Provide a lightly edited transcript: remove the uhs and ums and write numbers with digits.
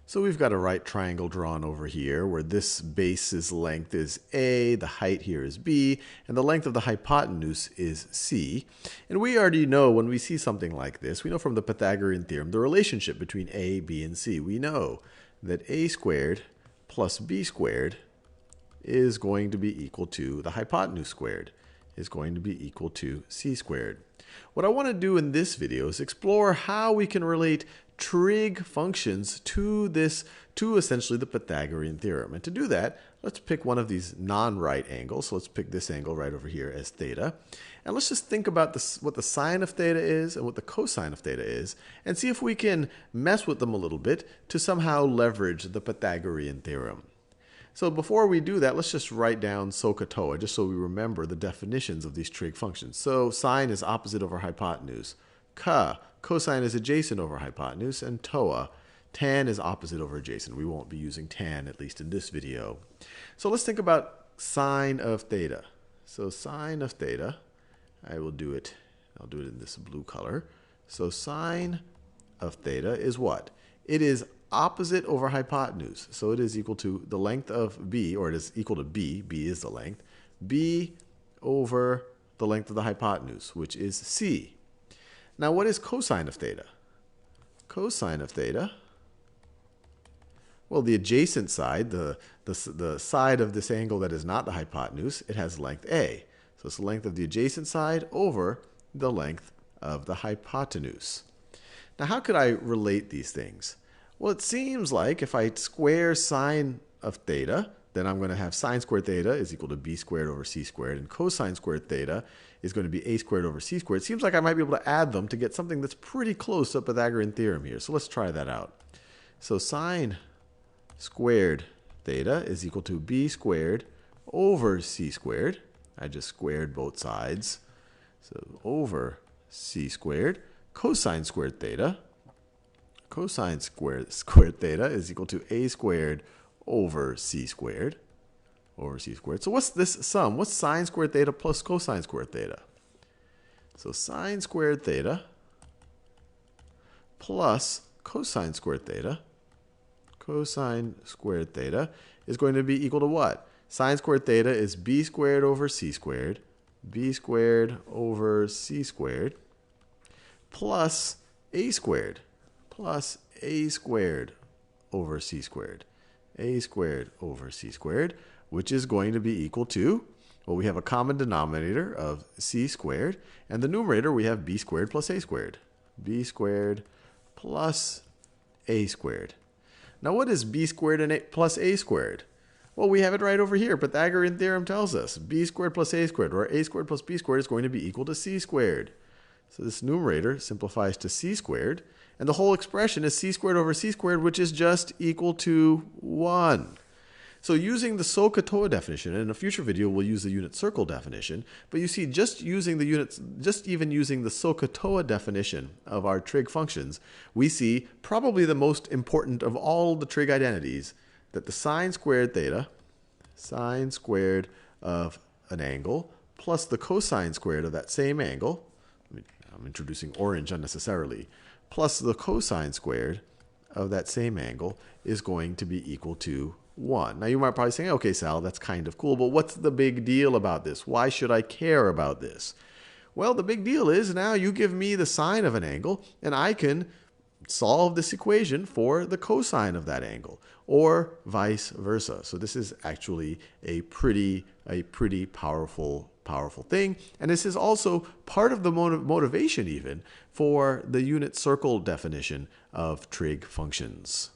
So we've got a right triangle drawn over here where this base's length is A, the height here is B, and the length of the hypotenuse is C. And we already know when we see something like this, we know from the Pythagorean theorem the relationship between A, B, and C. We know that A squared plus B squared is going to be equal to the hypotenuse squared, is going to be equal to C squared. What I want to do in this video is explore how we can relate trig functions to essentially the Pythagorean theorem. And to do that, let's pick one of these non-right angles. So let's pick this angle right over here as theta. And let's just think about what the sine of theta is and what the cosine of theta is, and see if we can mess with them a little bit to somehow leverage the Pythagorean theorem. So before we do that, let's just write down SOHCAHTOA, just so we remember the definitions of these trig functions. So sine is opposite over hypotenuse. Cosine is adjacent over hypotenuse. And TOA, tan is opposite over adjacent. We won't be using tan, at least in this video. So let's think about sine of theta. So sine of theta, I'll do it in this blue color. So sine of theta is what? It is opposite over hypotenuse. So it is equal to the length of B, or it is equal to B. B is the length. B over the length of the hypotenuse, which is C. Now, what is cosine of theta? Cosine of theta, well, the adjacent side, the side of this angle that is not the hypotenuse, it has length A. So it's the length of the adjacent side over the length of the hypotenuse. Now, how could I relate these things? Well, it seems like if I square sine of theta, then I'm going to have sine squared theta is equal to b squared over c squared, and cosine squared theta is going to be a squared over c squared. It seems like I might be able to add them to get something that's pretty close to Pythagorean theorem here. So let's try that out. So sine squared theta is equal to b squared over c squared. I just squared both sides. So over c squared. Cosine squared theta. Cosine squared theta is equal to a squared over c squared. So what's this sum? What's sine squared theta plus cosine squared theta? So sine squared theta plus cosine squared theta. Cosine squared theta is going to be equal to what? Sine squared theta is b squared over c squared. B squared over c squared plus a squared. Plus a squared over c squared. A squared over c squared, which is going to be equal to, well, we have a common denominator of c squared, and the numerator we have b squared plus a squared. B squared plus a squared. Now what is b squared and plus a squared? Well, we have it right over here. Pythagorean theorem tells us b squared plus a squared, or a squared plus b squared, is going to be equal to c squared. So this numerator simplifies to c squared, and the whole expression is c squared over c squared, which is just equal to 1. So using the SOHCAHTOA definition, and in a future video we'll use the unit circle definition, but you see just even using the SOHCAHTOA definition of our trig functions, we see probably the most important of all the trig identities, that the sine squared theta, sine squared of an angle, plus the cosine squared of that same angle, I'm introducing orange unnecessarily, plus the cosine squared of that same angle is going to be equal to 1. Now you might probably say, okay, Sal, that's kind of cool, but what's the big deal about this? Why should I care about this? Well, the big deal is now you give me the sine of an angle, and I can solve this equation for the cosine of that angle, or vice versa. So this is actually a pretty powerful thing, and this is also part of the motivation even for the unit circle definition of trig functions.